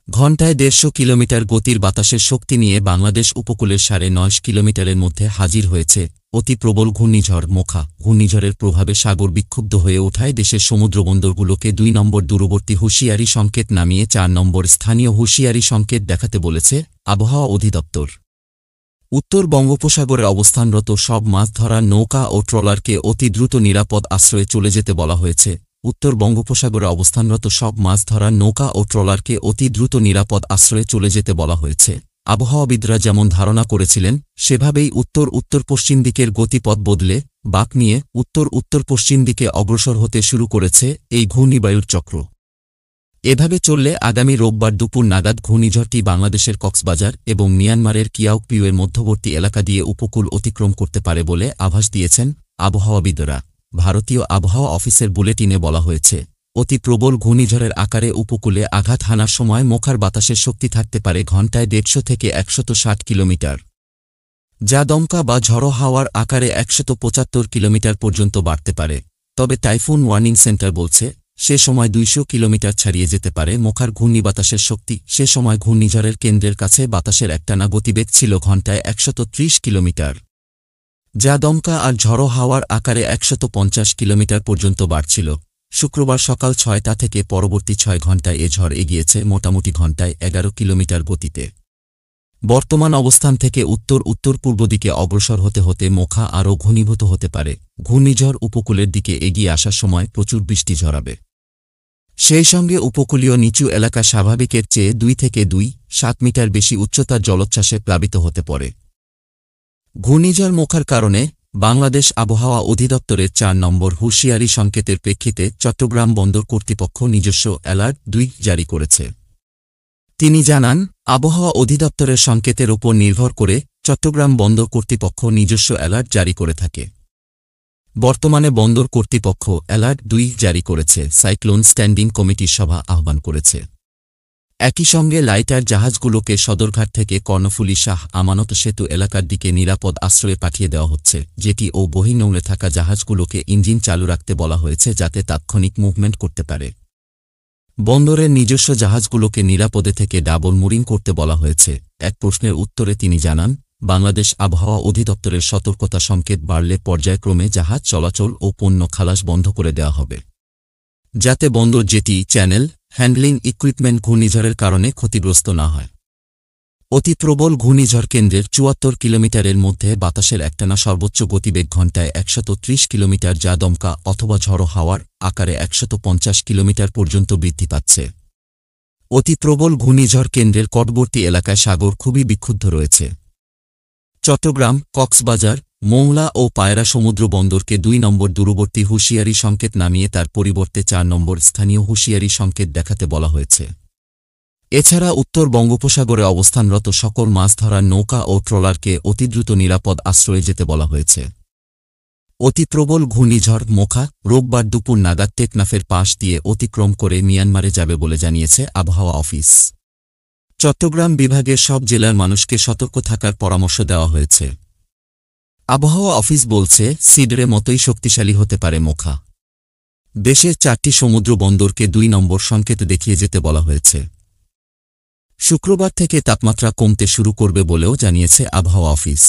ঘণ্টায় ১৫০ কিলোমিটার গতির বাতাসের শক্তি নিয়ে বাংলাদেশ উপকূলের ৯.৫ কিলোমিটারের মধ্যে হাজির হয়েছে অতি প্রবল ঘূর্ণিঝড় মোখা। ঘূর্ণিঝড়ের প্রভাবে সাগর বিক্ষুব্ধ হয়ে ওঠায় দেশের সমুদ্রবন্দরগুলোকে ২ নম্বর দূরবর্তী হুঁশিয়ারি সংকেত নামিয়ে ৪ নম্বর স্থানীয় হুঁশিয়ারি সংকেত দেখাতে বলেছে আবহাওয়া অধিদপ্তর। উত্তর বঙ্গোপসাগরে অবস্থানরত সব মাছ ধরার নৌকা ও ট্রলারকে অতি দ্রুত নিরাপদ আশ্রয়ে চলে যেতে বলা হয়েছে। উত্তর বঙ্গোপসাগরে অবস্থানরত সব মাছ ধরার নৌকা ও ট্রলারকে অতি দ্রুত নিরাপদ আশ্রয়ে চলে যেতে বলা হয়েছে। আবহাওয়াবিদরা যেমন ধারণা করেছিলেন সেভাবেই উত্তর উত্তর পশ্চিম দিকের গতিপথ বদলে বাঁক নিয়ে উত্তর উত্তর পশ্চিম দিকে অগ্রসর হতে শুরু করেছে এই ঘূর্ণিবায়ুর চক্র। এভাবে চললে আগামী রোববার দুপুর নাগাদ ঘূর্ণিঝড়টি বাংলাদেশের কক্সবাজার এবং মিয়ানমারের কিয়াউপিউয়ের মধ্যবর্তী এলাকা দিয়ে উপকূল অতিক্রম করতে পারে বলে আভাস দিয়েছেন আবহাওয়াবিদরা। ভারতীয় আবহাওয়া অফিসের বুলেটিনে বলা হয়েছে, অতি প্রবল ঘূর্ণিঝড়ের আকারে উপকূলে আঘাত হানার সময় মোখার বাতাসের শক্তি থাকতে পারে ঘণ্টায় ১৫০ থেকে ১৬০ কিলোমিটার, যা দমকা বা ঝড়ো হাওয়ার আকারে ১৭৫ কিলোমিটার পর্যন্ত বাড়তে পারে। তবে টাইফুন ওয়ার্নিং সেন্টার বলছে সে সময় ২০০ কিলোমিটার ছাড়িয়ে যেতে পারে মোখার ঘূর্ণিবাতাসের শক্তি। সে সময় ঘূর্ণিঝড়ের কেন্দ্রের কাছে বাতাসের একটানা গতিবেগ ছিল ঘণ্টায় ১৩০ কিলোমিটার, যা দমকা আর ঝড়ো হাওয়ার আকারে ১৫০ কিলোমিটার পর্যন্ত বাড়ছিল। শুক্রবার সকাল ৬টা থেকে পরবর্তী ৬ ঘণ্টায় এ ঝড় এগিয়েছে মোটামুটি ঘণ্টায় ১১ কিলোমিটার গতিতে। বর্তমান অবস্থান থেকে উত্তর উত্তর পূর্ব দিকে অগ্রসর হতে হতে মোখা আরও ঘনীভূত হতে পারে। ঘূর্ণিঝড় উপকূলের দিকে এগিয়ে আসার সময় প্রচুর বৃষ্টি ঝরাবে। সেই সঙ্গে উপকূলীয় নিচু এলাকা স্বাভাবিকের চেয়ে ২ থেকে ২.৭ মিটার বেশি উচ্চতার জলোচ্ছ্বাসে প্লাবিত হতে পারে। ঘূর্ণিঝড় মোখার কারণে বাংলাদেশ আবহাওয়া অধিদপ্তরের ৪ নম্বর হুঁশিয়ারি সংকেতের প্রেক্ষিতে চট্টগ্রাম বন্দর কর্তৃপক্ষ নিজস্ব অ্যালার্ট ২ জারি করেছে। তিনি জানান, আবহাওয়া অধিদপ্তরের সংকেতের ওপর নির্ভর করে চট্টগ্রাম বন্দর কর্তৃপক্ষ নিজস্ব অ্যালার্ট জারি করে থাকে। বর্তমানে বন্দর কর্তৃপক্ষ অ্যালার্ট ২ জারি করেছে, সাইক্লোন স্ট্যান্ডিং কমিটির সভা আহ্বান করেছে। একই সঙ্গে লাইটার জাহাজগুলোকে সদরঘাট থেকে কর্ণফুলী শাহ আমানত সেতু এলাকার দিকে নিরাপদ আশ্রয়ে পাঠিয়ে দেওয়া হচ্ছে। জেটি ও বহির্নোঙরে থাকা জাহাজগুলোকে ইঞ্জিন চালু রাখতে বলা হয়েছে যাতে তাৎক্ষণিক মুভমেন্ট করতে পারে। বন্দরের নিজস্ব জাহাজগুলোকে নিরাপদে থেকে ডাবল মুরিং করতে বলা হয়েছে। এক প্রশ্নের উত্তরে তিনি জানান, বাংলাদেশ আবহাওয়া অধিদপ্তরের সতর্কতা সংকেত বাড়লে পর্যায়ক্রমে জাহাজ চলাচল ও পণ্য খালাস বন্ধ করে দেওয়া হবে, যাতে বন্দর জেটি, চ্যানেল, হ্যান্ডলিং ইকুইপমেন্ট ঘূর্ণিঝড়ের কারণে ক্ষতিগ্রস্ত না হয়। অতি প্রবল ঘূর্ণিঝড় কেন্দ্রের ৭৪ কিলোমিটারের মধ্যে বাতাসের একটানা সর্বোচ্চ গতিবেগ ঘণ্টায় ১৩০ কিলোমিটার, যা দমকা অথবা ঝড়ো হাওয়ার আকারে ১৫০ কিলোমিটার পর্যন্ত বৃদ্ধি পাচ্ছে। অতি প্রবল ঘূর্ণিঝড় কেন্দ্রের কটবর্তী এলাকায় সাগর খুবই বিক্ষুব্ধ রয়েছে। চট্টগ্রাম, কক্সবাজার, মোংলা ও পায়রা সমুদ্র বন্দরকে ২ নম্বর দূরবর্তী হুঁশিয়ারি সংকেত নামিয়ে তার পরিবর্তে ৪ নম্বর স্থানীয় হুঁশিয়ারি সংকেত দেখাতে বলা হয়েছে। এছাড়া উত্তর বঙ্গোপসাগরে অবস্থানরত সকল মাছ ধরার নৌকা ও ট্রলারকে অতিদ্রুত নিরাপদ আশ্রয়ে যেতে বলা হয়েছে। অতি প্রবল ঘূর্ণিঝড় মোখা রোববার দুপুর নাগাদ টেকনাফের পাশ দিয়ে অতিক্রম করে মিয়ানমারে যাবে বলে জানিয়েছে আবহাওয়া অফিস। চট্টগ্রাম বিভাগের সব জেলার মানুষকে সতর্ক থাকার পরামর্শ দেওয়া হয়েছে। আবহাওয়া অফিস বলছে, সিডরের মতোই শক্তিশালী হতে পারে মোখা। দেশের ৪টি সমুদ্র বন্দরকে ২ নম্বর সংকেত দেখিয়ে যেতে বলা হয়েছে। শুক্রবার থেকে তাপমাত্রা কমতে শুরু করবে বলেও জানিয়েছে আবহাওয়া অফিস।